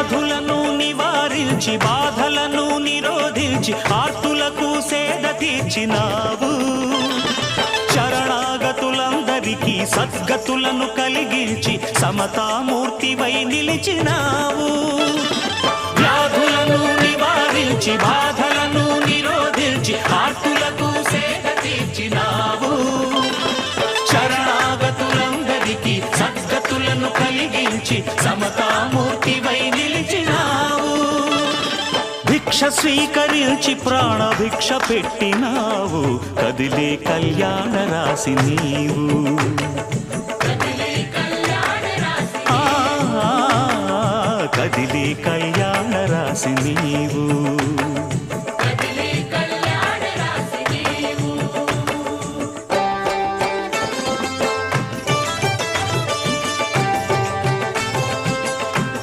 వ్యాధులను నివారించి బాధలను నిరోధించి ఆర్తులకు సేద తీర్చినావు. శరణాగతులందరికీ సద్గతులను కలిగించి సమతామూర్తివై నిలిచినావు. వ్యాధులను నివారించి బాధలను నిరోధించి ఆర్తులకు సేద తీర్చినావు. శరణాగతులందరికీ సద్గతులను కలిగించి సమతామూర్తివై నిలిచినావు. భిక్ష స్వీకరించి ప్రాణభిక్ష పెట్టినావు. కదిలే కళ్యాణ రాశి నీవు. కదిలే కళ్యాణ రాశి నీవు.